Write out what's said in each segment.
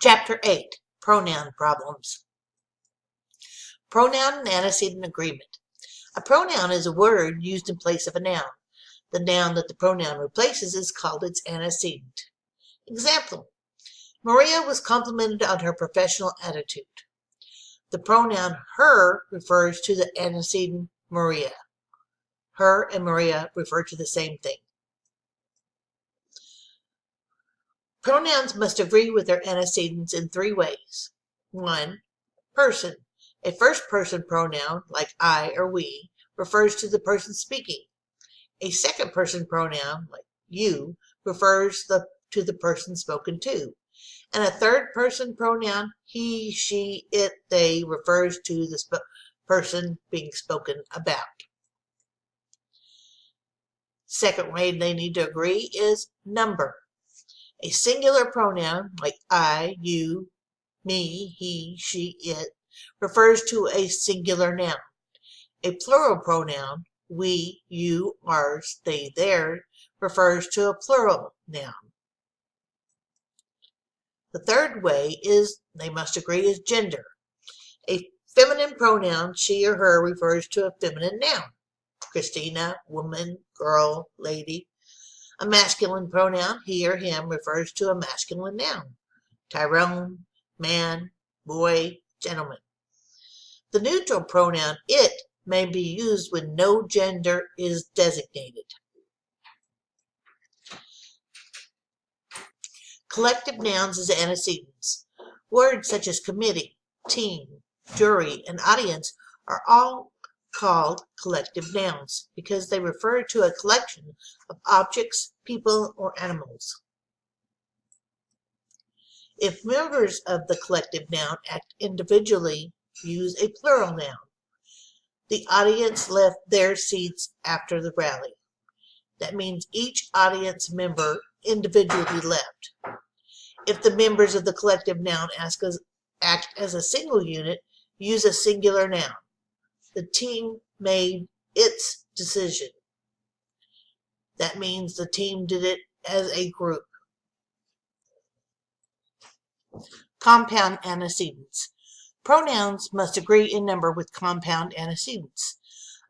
Chapter 8, Pronoun Problems. Pronoun and antecedent agreement. A pronoun is a word used in place of a noun. The noun that the pronoun replaces is called its antecedent. Example: Maria was complimented on her professional attitude. The pronoun her refers to the antecedent Maria. Her and Maria refer to the same thing. Pronouns must agree with their antecedents in three ways. 1. Person. A first-person pronoun, like I or we, refers to the person speaking. A second-person pronoun, like you, refers to the person spoken to. And a third-person pronoun, he, she, it, they, refers to the person being spoken about. Second way they need to agree is number. A singular pronoun, like I, you, me, he, she, it, refers to a singular noun. A plural pronoun, we, you, ours, they, their, refers to a plural noun. The third way is they must agree is gender. A feminine pronoun, she or her, refers to a feminine noun. Christina, woman, girl, lady. A masculine pronoun, he or him, refers to a masculine noun. Tyrone, man, boy, gentleman. The neutral pronoun it may be used when no gender is designated. Collective nouns as antecedents. Words such as committee, team, jury, and audience are all called collective nouns because they refer to a collection of objects, people, or animals. If members of the collective noun act individually, use a plural noun. The audience left their seats after the rally. That means each audience member individually left. If the members of the collective noun act as a single unit, use a singular noun. The team made its decision. That means the team did it as a group. Compound antecedents. Pronouns must agree in number with compound antecedents.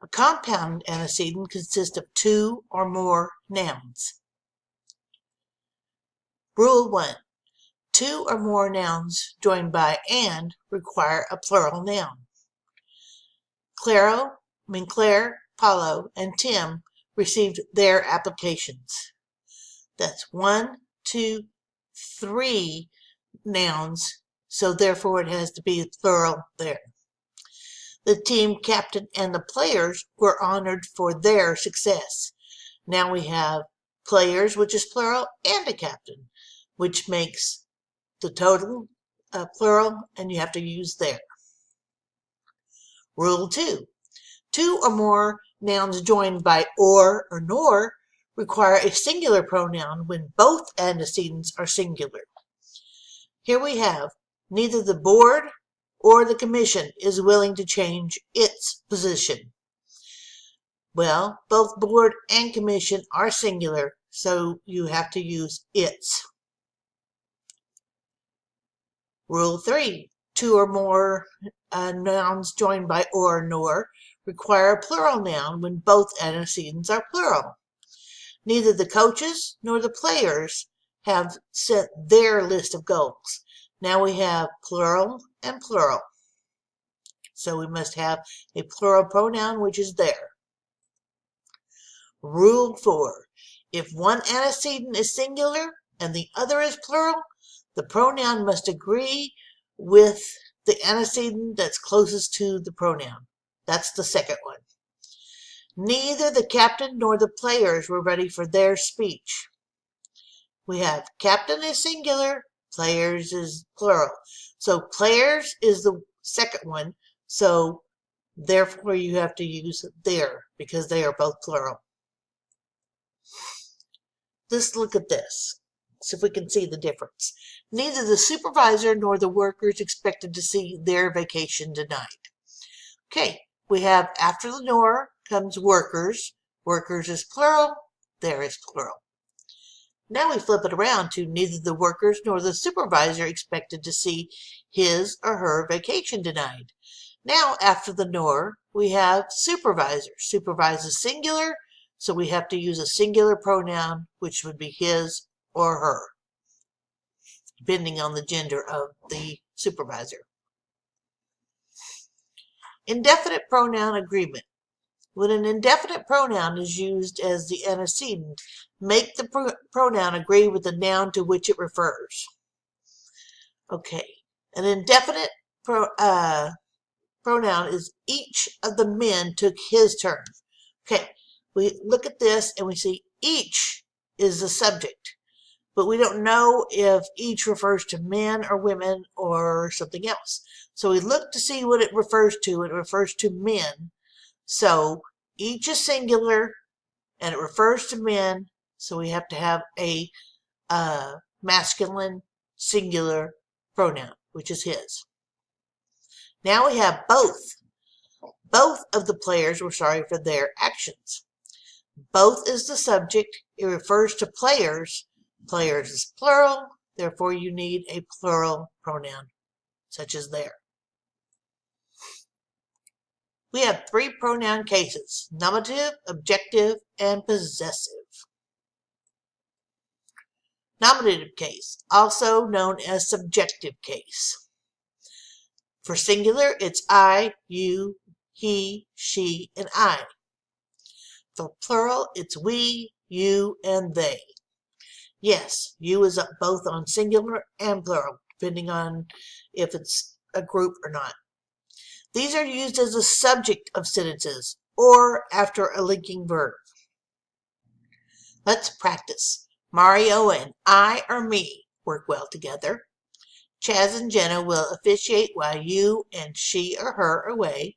A compound antecedent consists of two or more nouns. Rule 1. Two or more nouns joined by and require a plural noun. Claire, Paulo, and Tim received their applications. That's 1, 2, 3 nouns, so therefore it has to be plural there. The team captain and the players were honored for their success. Now we have players, which is plural, and a captain, which makes the total plural, and you have to use there. Rule 2. Two or more nouns joined by or nor require a singular pronoun when both antecedents are singular. Here we have, neither the board or the commission is willing to change its position. Well, both board and commission are singular, so you have to use its. Rule 3. Two or more nouns joined by or nor require a plural noun when both antecedents are plural. Neither the coaches nor the players have set their list of goals. Now we have plural and plural. So we must have a plural pronoun, which is there. Rule 4. If one antecedent is singular and the other is plural, the pronoun must agree with the antecedent that's closest to the pronoun. That's the second one. Neither the captain nor the players were ready for their speech. We have captain is singular, players is plural. So players is the second one, so therefore you have to use their because they are both plural. Let's look at this. See if we can see the difference. Neither the supervisor nor the workers expected to see their vacation denied. Okay, we have after the nor comes workers. Workers is plural, there is plural. Now we flip it around to neither the workers nor the supervisor expected to see his or her vacation denied. Now, after the nor, we have supervisor. Supervisor is singular, so we have to use a singular pronoun, which would be his or her, depending on the gender of the supervisor. Indefinite pronoun agreement. When an indefinite pronoun is used as the antecedent, make the pronoun agree with the noun to which it refers. Okay, an indefinite pronoun is each of the men took his turn. Okay, we look at this and we see each is the subject, but we don't know if each refers to men or women or something else. So we look to see what it refers to. It refers to men. So each is singular and it refers to men. So we have to have a masculine singular pronoun, which is his. Now we have both. Both of the players were sorry for their actions. Both is the subject. It refers to players. Players is plural. Therefore, you need a plural pronoun, such as there. We have three pronoun cases: nominative, objective, and possessive. Nominative case, also known as subjective case. For singular, it's I, you, he, she, and I. For plural, it's we, you, and they. Yes, you is up both on singular and plural, depending on if it's a group or not. These are used as the subject of sentences or after a linking verb. Let's practice. Mario and I or me work well together. Chaz and Jenna will officiate while you and she or her are away.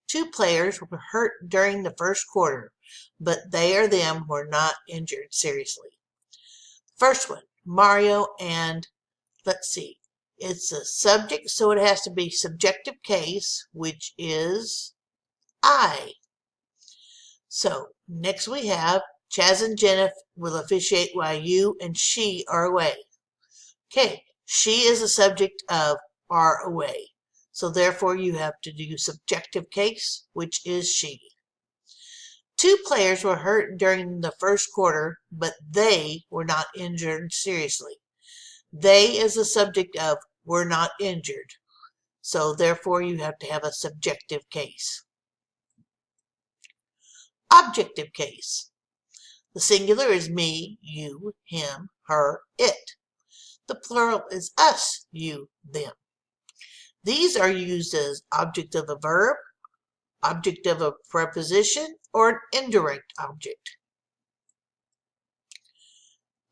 Two players were hurt during the first quarter, but they or them were not injured seriously. First one, Mario and, let's see, it's a subject, so it has to be subjective case, which is I. So next we have Chaz and Jenna will officiate while you and she are away. Okay, she is a subject of are away. So therefore you have to do subjective case, which is she. Two players were hurt during the first quarter, but they were not injured seriously. They is the subject of were not injured. So therefore you have to have a subjective case. Objective case. The singular is me, you, him, her, it. The plural is us, you, them. These are used as object of a verb, object of a preposition, or an indirect object.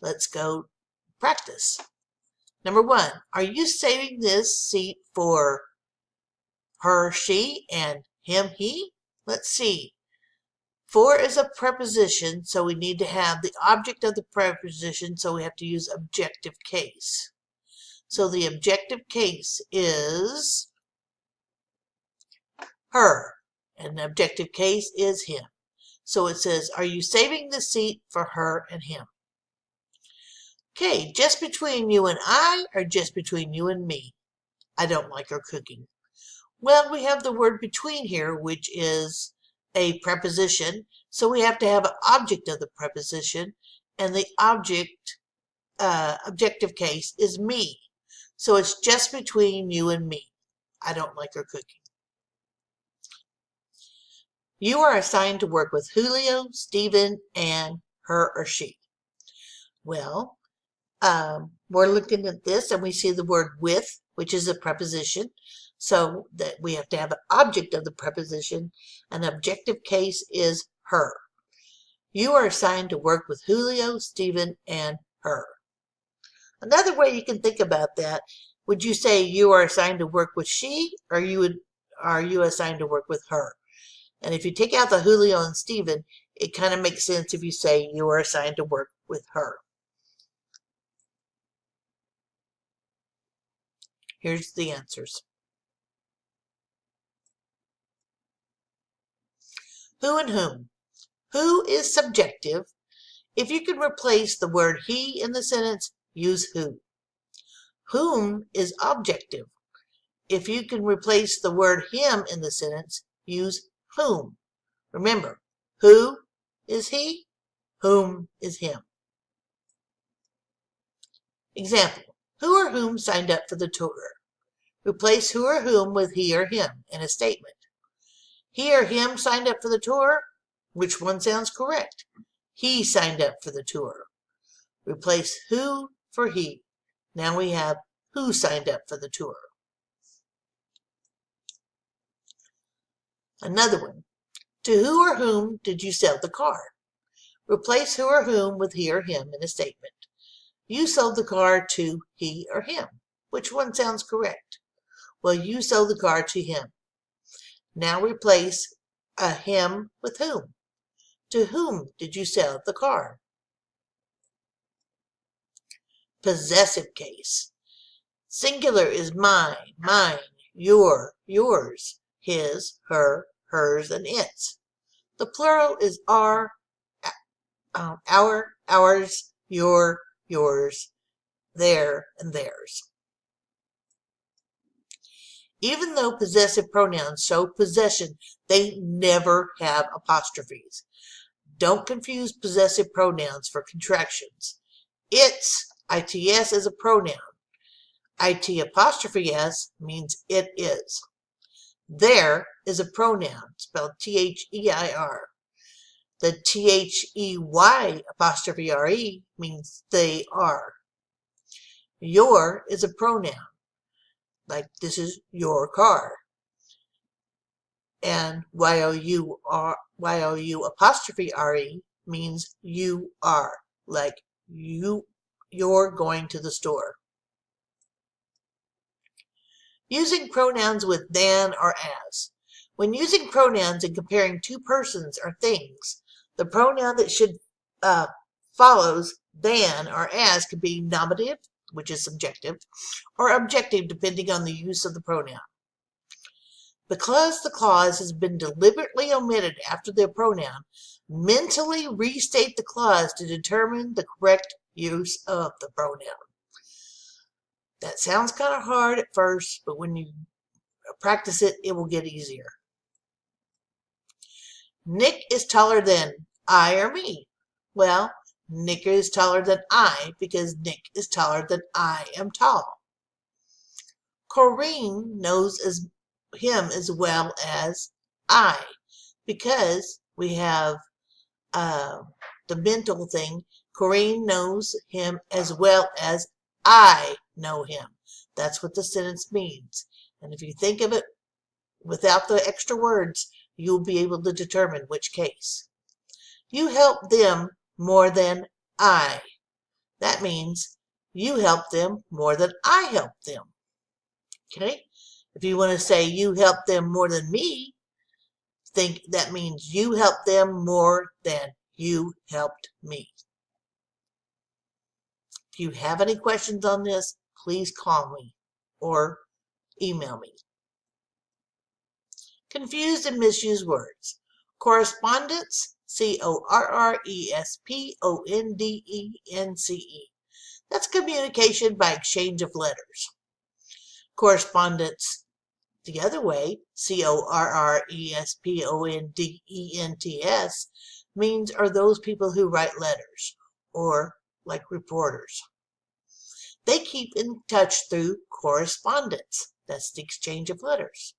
Let's go practice. Number one, are you saving this seat for her, she, and him, he? Let's see. For is a preposition, so we need to have the object of the preposition, so we have to use objective case. So the objective case is her, and the objective case is him. So it says, are you saving the seat for her and him? Okay, just between you and I, or just between you and me? I don't like her cooking. Well, we have the word between here, which is a preposition. So we have to have an object of the preposition, and the object, objective case is me. So it's just between you and me. I don't like her cooking. You are assigned to work with Julio, Stephen, and her or she. Well, we're looking at this and we see the word with, which is a preposition. So that we have to have an object of the preposition. An objective case is her. You are assigned to work with Julio, Stephen, and her. Another way you can think about that, would you say you are assigned to work with she, or are you assigned to work with her? And if you take out the Julio and Stephen, it kind of makes sense if you say you are assigned to work with her. Here's the answers. Who and whom. Who is subjective. If you can replace the word he in the sentence, use who. Whom is objective. If you can replace the word him in the sentence, use whom. Remember, who is he, whom is him. Example, who or whom signed up for the tour? Replace who or whom with he or him in a statement. He or him signed up for the tour? Which one sounds correct? He signed up for the tour. Replace who for he. Now we have who signed up for the tour. Another one. To who or whom did you sell the car? Replace who or whom with he or him in a statement. You sold the car to he or him. Which one sounds correct? Well, you sold the car to him. Now replace a him with whom. To whom did you sell the car? Possessive case. Singular is mine, mine, your, yours, his, her, hers, and its. The plural is our, ours, your, yours, their, and theirs. Even though possessive pronouns show possession, they never have apostrophes. Don't confuse possessive pronouns for contractions. Its, its, is a pronoun. It apostrophe s means it is. Their is a pronoun, spelled T-H-E-I-R. The T-H-E-Y apostrophe R-E means they are. Your is a pronoun, like this is your car. And Y-O-U apostrophe R-E means you are, like you're going to the store. Using pronouns with than or as. When using pronouns and comparing two persons or things, the pronoun that should follows than or as can be nominative, which is subjective, or objective depending on the use of the pronoun. Because the clause has been deliberately omitted after the pronoun, mentally restate the clause to determine the correct use of the pronoun. That sounds kind of hard at first, but when you practice it, it will get easier. Nick is taller than I or me. Well, Nick is taller than I because Nick is taller than I am tall. Corrine knows him as well as I because we have the mental thing. Corrine knows him as well as I know him. That's what the sentence means. And if you think of it without the extra words, you'll be able to determine which case. You help them more than I. That means you help them more than I help them. Okay? If you want to say you help them more than me, think that means you help them more than you helped me. If you have any questions on this, please call me or email me. Confused and misused words. Correspondence, C-O-R-R-E-S-P-O-N-D-E-N-C-E. That's communication by exchange of letters. Correspondence the other way, C-O-R-R-E-S-P-O-N-D-E-N-T-S, means are those people who write letters, or like reporters. They keep in touch through correspondence. That's the exchange of letters.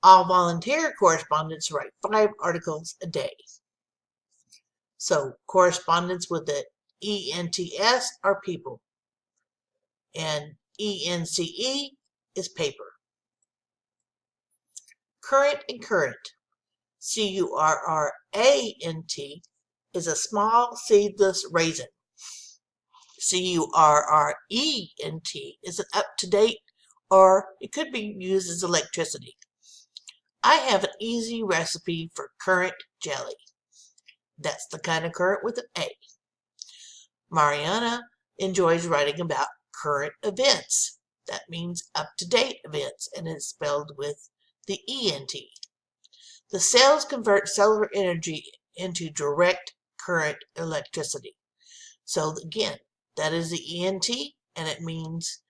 All volunteer correspondents write 5 articles a day. So correspondence with the E-N-T-S are people. And E-N-C-E is paper. Current and current. C-U-R-R-A-N-T is a small seedless raisin. C-U-R-R-E-N-T is an up-to-date, or it could be used as electricity. I have an easy recipe for currant jelly. That's the kind of currant with an A. Mariana enjoys writing about current events. That means up-to-date events, and it's spelled with the E-N-T. The cells convert solar energy into direct current, electricity. So again, that is the ENT, and it means